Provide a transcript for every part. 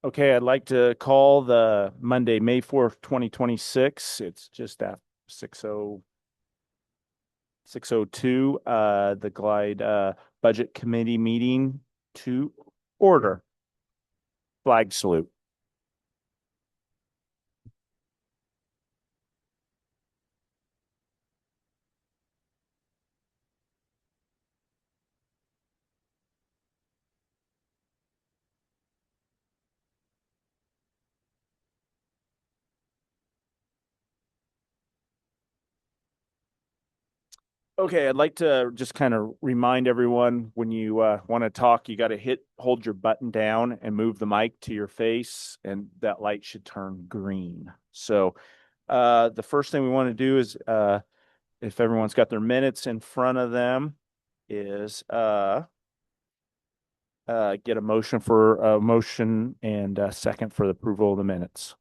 Okay, I'd like to call the Monday, May 4th, 2026. It's just after 6:02, the Glide Budget Committee meeting to order. Flag salute. Okay, I'd like to just kind of remind everyone when you want to talk, you got to hold your button down and move the mic to your face, and that light should turn green. So, the first thing we want to do is, if everyone's got their minutes in front of them, is get a motion and a second for the approval of the minutes.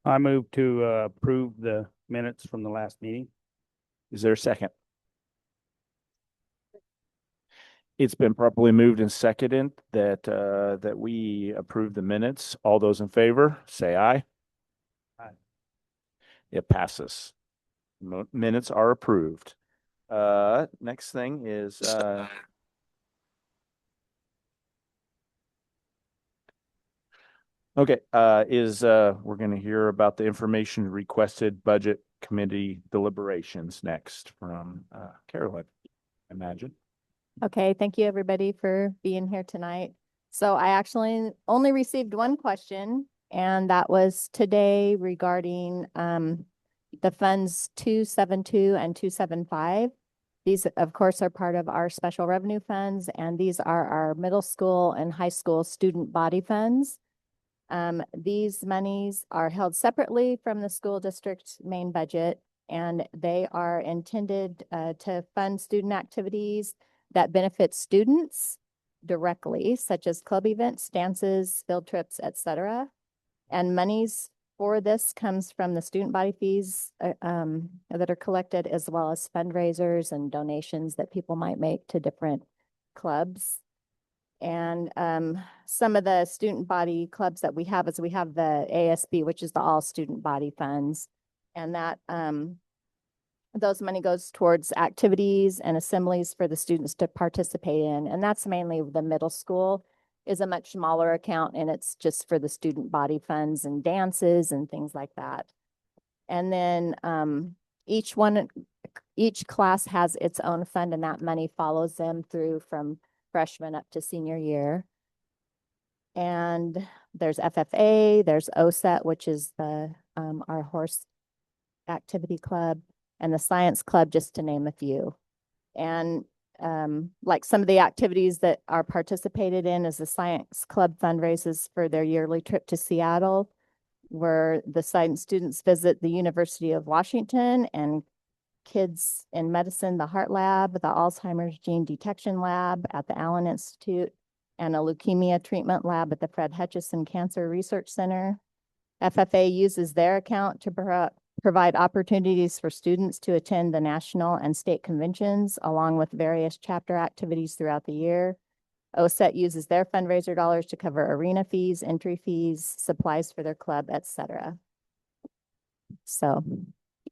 I move to approve the minutes from the last meeting. Is there a second? It's been properly moved and seconded that we approve the minutes. All those in favor, say aye. Aye. It passes. Minutes are approved. Next thing is okay, we're going to hear about the information requested budget committee deliberations next from Carolyn, I imagine. Okay, thank you everybody for being here tonight. So I actually only received one question, and that was today regarding the funds 272 and 275. These, of course, are part of our special revenue funds, and these are our middle school and high school student body funds. These monies are held separately from the school district's main budget, and they are intended to fund student activities that benefit students directly, such as club events, dances, field trips, etc. And monies for this comes from the student body fees that are collected, as well as fundraisers and donations that people might make to different clubs. And some of the student body clubs that we have is we have the ASB, which is the All Student Body Funds. And that those money goes towards activities and assemblies for the students to participate in. And that's mainly the middle school is a much smaller account, and it's just for the student body funds and dances and things like that. And then each class has its own fund, and that money follows them through from freshman up to senior year. And there's FFA, there's OSET, which is the our horse activity club, and the science club, just to name a few. And like some of the activities that are participated in is the science club fundraises for their yearly trip to Seattle, where the science students visit the University of Washington, and kids in medicine, the Heart Lab, the Alzheimer's Gene Detection Lab at the Allen Institute, and a leukemia treatment lab at the Fred Hutchinson Cancer Research Center. FFA uses their account to provide opportunities for students to attend the national and state conventions, along with various chapter activities throughout the year. OSET uses their fundraiser dollars to cover arena fees, entry fees, supplies for their club, etc. So,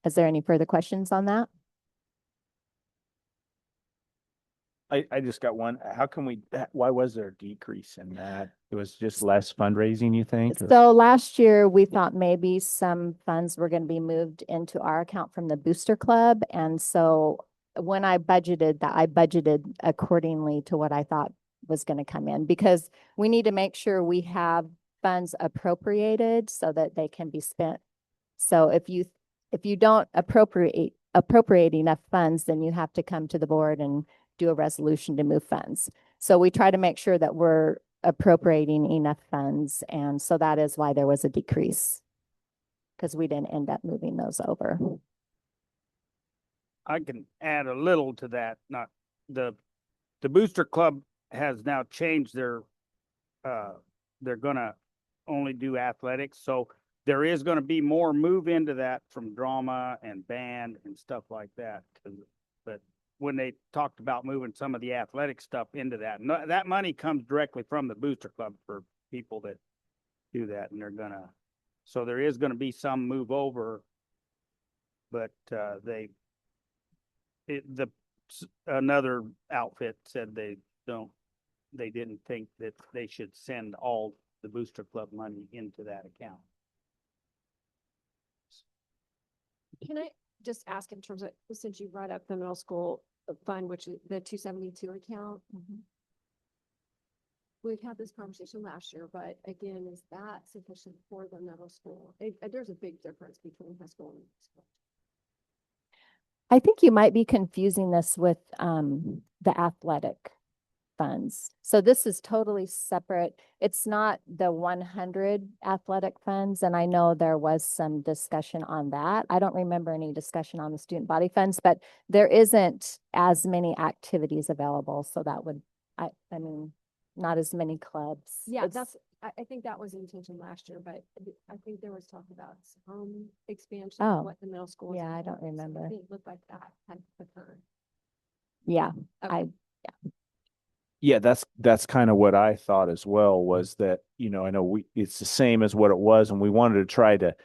is there any further questions on that? I just got one. Why was there a decrease in that? It was just less fundraising, you think? So last year, we thought maybe some funds were going to be moved into our account from the Booster Club. And so when I budgeted accordingly to what I thought was going to come in, because we need to make sure we have funds appropriated so that they can be spent. So if you don't appropriate enough funds, then you have to come to the board and do a resolution to move funds. So we try to make sure that we're appropriating enough funds. And so that is why there was a decrease, because we didn't end up moving those over. I can add a little to that. Not the the Booster Club has now changed they're gonna only do athletics, so there is gonna be more move into that from drama and band and stuff like that. But when they talked about moving some of the athletic stuff into that, no, that money comes directly from the Booster Club for people that do that, and so there is gonna be some move over, but another outfit said they didn't think that they should send all the Booster Club money into that account. Can I just ask in terms of, since you brought up the middle school fund, which is the 272 account? We've had this conversation last year, but again, is that sufficient for the middle school? There's a big difference between high school and middle school. I think you might be confusing this with the athletic funds. So this is totally separate. It's not the 100 athletic funds. And I know there was some discussion on that. I don't remember any discussion on the student body funds, but there isn't as many activities available. So that would, I mean, not as many clubs. Yeah, It's- I think that was the intention last year, but I think there was talk about some expansion Oh, of what the middle school. yeah, I don't remember. It looked like that had occurred. Yeah, Okay. Yeah, that's kind of what I thought as well, was that, I know it's the same as what it was, and we wanted to try to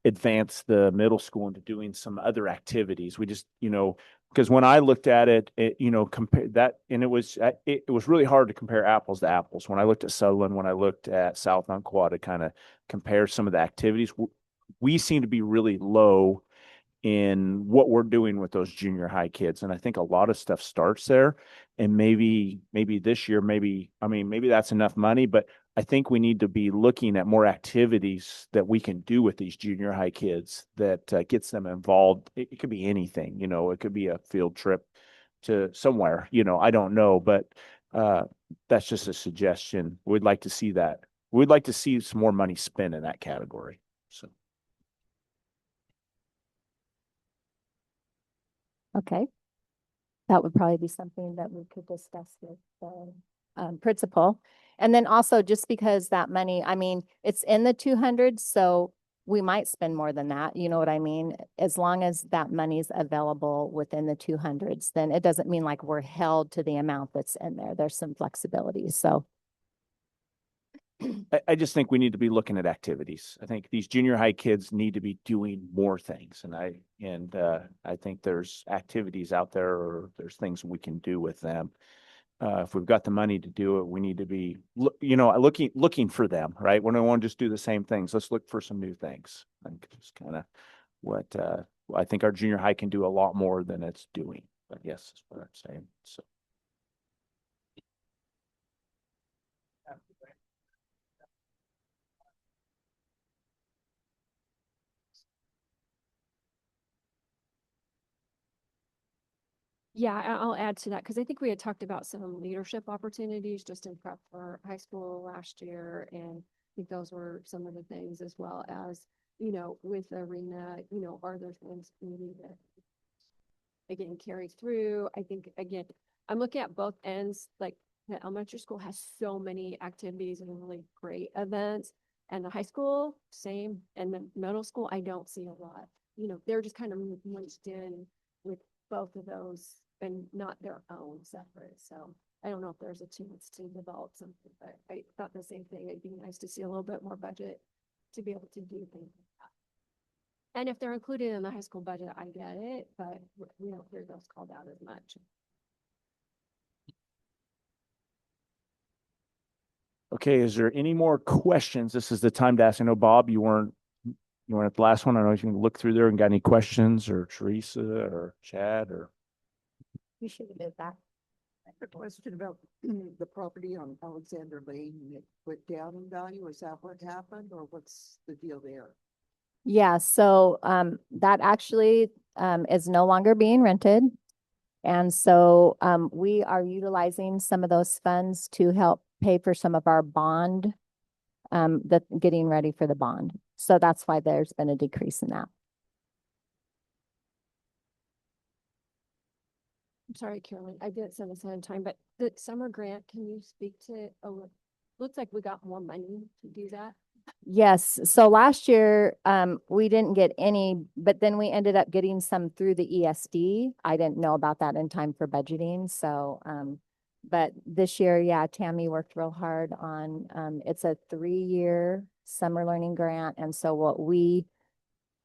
advance the middle school into doing some other activities. We just, because when I looked at it, compare that, and it was really hard to compare apples to apples. When I looked at Sutherland, when I looked at South Umpqua, to kind of compare some of the activities, we seem to be really low in what we're doing with those junior high kids. And I think a lot of stuff starts there. And maybe this year, maybe that's enough money, but I think we need to be looking at more activities that we can do with these junior high kids that gets them involved. It could be anything, it could be a field trip to somewhere, I don't know, but that's just a suggestion. We'd like to see that. We'd like to see some more money spent in that category. So. okay. That would probably be something that we could discuss with the principal. And then also, just because that money, I mean, it's in the 200s, so we might spend more than that. You know what I mean? As long as that money's available within the 200s, then it doesn't mean like we're held to the amount that's in there. There's some flexibility. So I just think we need to be looking at activities. I think these junior high kids need to be doing more things. And I think there's activities out there, or there's things we can do with them. If we've got the money to do it, we need to be, looking for them, right? We don't want to just do the same things. Let's look for some new things. I think it's kind of what I think our junior high can do a lot more than it's doing. But yes, that's what I'm saying. So. Yeah, I'll add to that because I think we had talked about some leadership opportunities just in prep for high school last year. And I think those were some of the things, as well as, with the arena, are there things maybe that again carry through? I think, again, I'm looking at both ends. Like the elementary school has so many activities and really great events, and the high school, same. And the middle school, I don't see a lot. They're just kind of merged in with both of those and not their own separate. So I don't know if there's a chance to develop something, but I thought the same thing. It'd be nice to see a little bit more budget to be able to do things like that. And if they're included in the high school budget, I get it, but we don't hear those called out as much. Okay, is there any more questions? This is the time to ask. I know, Bob, you weren't at the last one. I don't know if you can look through there and got any questions, or Teresa or Chad, or. you should have did that. I have a question about the property on Alexander Lane. It went down in value. Is that what happened, or what's the deal there? Yeah, so that actually is no longer being rented. And so we are utilizing some of those funds to help pay for some of our bond, getting ready for the bond. So that's why there's been a decrease in that. sorry, Carolyn, I didn't send this ahead of time, but the summer grant, can you speak to, oh, looks like we got more money to do that. Yes, so last year, we didn't get any, but then we ended up getting some through the ESD. I didn't know about that in time for budgeting, so, but this year, yeah, Tammy worked real hard on, it's a 3-year summer learning grant, and so what we,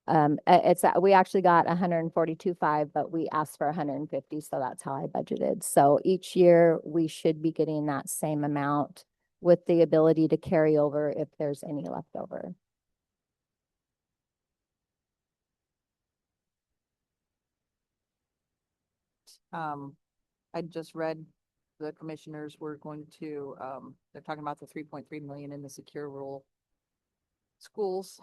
we actually got 142.5, but we asked for 150, so that's how I budgeted. So each year, we should be getting that same amount with the ability to carry over if there's any left over. I just read the commissioners were going to, they're talking about the 3.3 million in the secure rural schools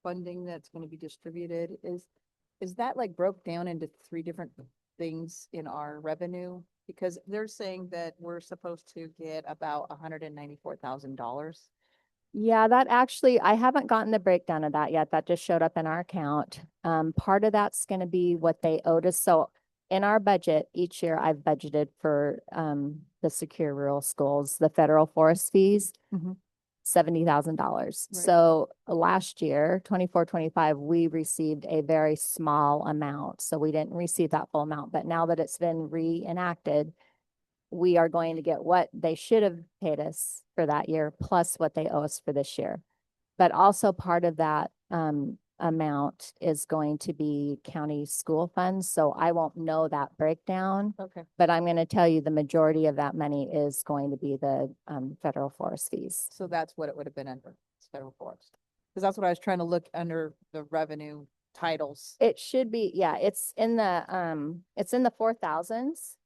funding that's going to be distributed. Is that like broke down into 3 different things in our revenue? Because they're saying that we're supposed to get about $194,000. Yeah, that actually, I haven't gotten the breakdown of that yet. That just showed up in our account. Part of that's going to be what they owed us. So in our budget, each year I've budgeted for the secure rural schools, the federal forest fees, Mhm. $70,000. Right. So last year, 24-25, we received a very small amount. So we didn't receive that full amount. But now that it's been reenacted, we are going to get what they should have paid us for that year, plus what they owe us for this year. But also part of that amount is going to be county school funds. So I won't know that breakdown, Okay. but I'm going to tell you the majority of that money is going to be the federal forest fees. So that's what it would have been under, it's federal forest. Because that's what I was trying to look under the revenue titles. It should be, yeah, it's in the 4,000s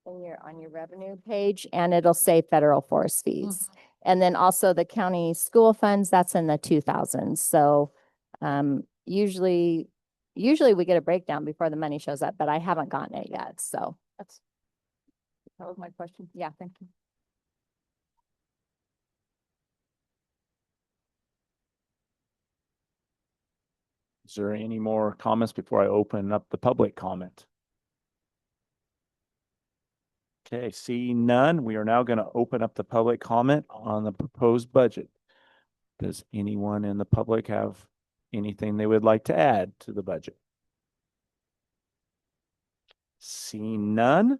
on your revenue page, and it'll say federal forest fees. And then also the county school funds, that's in the 2,000s. So usually we get a breakdown before the money shows up, but I haven't gotten it yet. So That was my question. yeah, thank you. Is there any more comments before I open up the public comment? Okay, seeing none, we are now going to open up the public comment on the proposed budget. Does anyone in the public have anything they would like to add to the budget? Seeing none,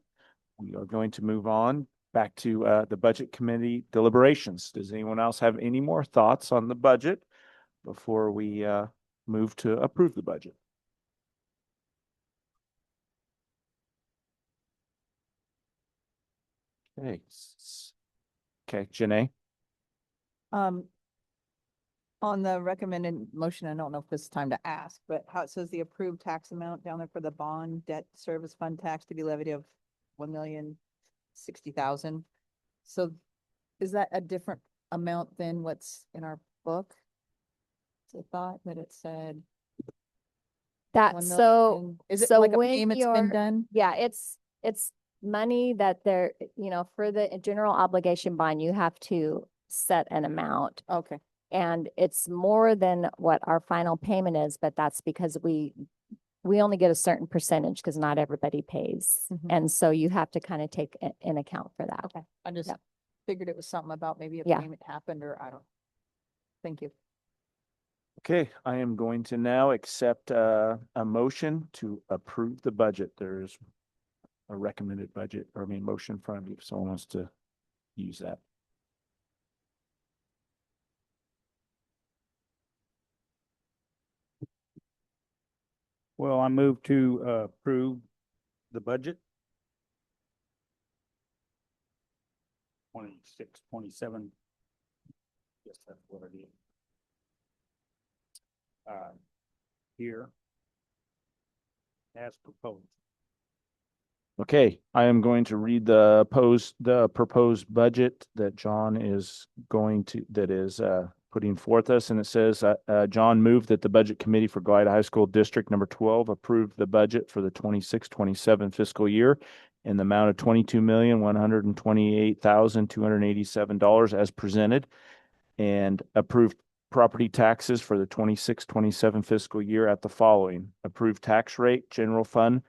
we are going to move on back to the budget committee deliberations. Does anyone else have any more thoughts on the budget before we move to approve the budget? Okay. Okay, Janae? Um, on the recommended motion, I don't know if this is time to ask, but how it says the approved tax amount down there for the bond debt service fund tax to be levied of 1,060,000. So is that a different amount than what's in our book? I thought that it said. That 1 so million. Is it so like a when payment's been you're done? yeah, it's money that they're, for the general obligation bond, you have to set an amount. Okay, And it's more than what our final payment is, but that's because we only get a certain percentage because not everybody pays. Mhm. And so you have to kind of take in account for that. okay. I just Yep. figured it was something about maybe a Yeah. payment happened or I don't. Thank you. Okay, I am going to now accept a motion to approve the budget. There's a recommended budget, or I mean, motion in front of you if someone wants to use that. Well, I move to approve the budget. 26, 27. Yes, that's what it is. Here. As proposed. Okay, I am going to read the proposed budget that John is putting forth us, and it says, John moved that the Budget Committee for Glida High School District Number 12 approve the budget for the 26-27 fiscal year in the amount of $22,128,287 as presented, and approve property taxes for the 26-27 fiscal year at the following: approved tax rate, general fund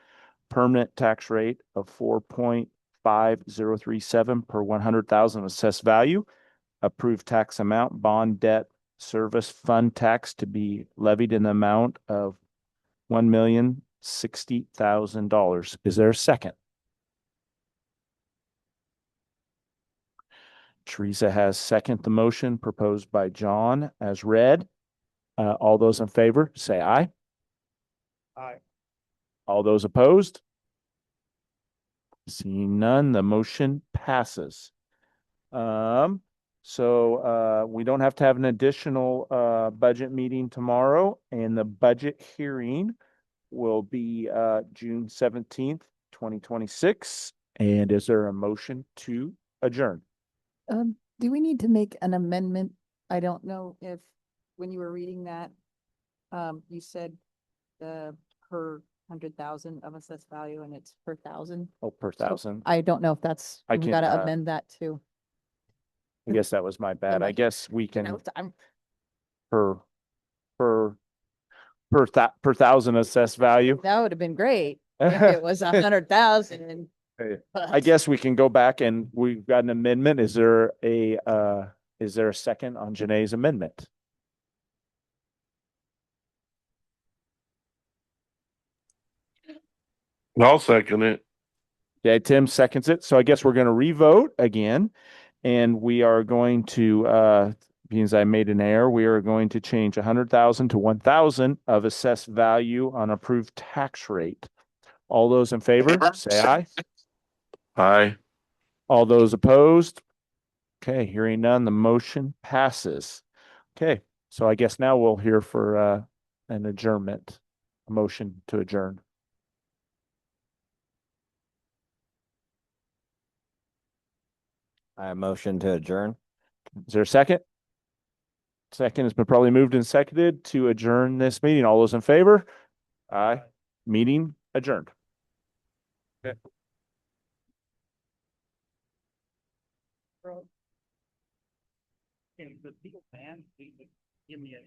permanent tax rate of 4.5037 per 100,000 assessed value. Approved tax amount, bond debt service fund tax to be levied in the amount of $1,060,000. Is there a second? Teresa has second the motion proposed by John as read. All those in favor, say aye. Aye. All those opposed? Seeing none, the motion passes. We don't have to have an additional budget meeting tomorrow, and the budget hearing will be June 17th, 2026. And is there a motion to adjourn? Do we need to make an amendment? I don't know if, when you were reading that, you said the per 100,000 of assessed value and it's per thousand. Oh, per So thousand. I don't know if that's, I we can, gotta amend that too. I guess that was my bad. I guess we You can know, I'm, per per per thousand assessed value. that would have been great if it was 100,000. I guess we can go back and we've got an amendment. Is there a second on Janae's amendment? I'll second it. Okay, Tim seconds it. So I guess we're going to revote again, and we are going to because I made an error, we are going to change 100,000 to 1,000 of assessed value on approved tax rate. All those in favor, say aye. Aye. All those opposed? Okay, hearing none, the motion passes. Okay, so I guess now we'll hear for an adjournment, a motion to adjourn. I motion to adjourn. Is there a second? Second has been probably moved and seconded to adjourn this meeting. All those in favor? Aye. Meeting adjourned. Okay. Can the people fan, give me a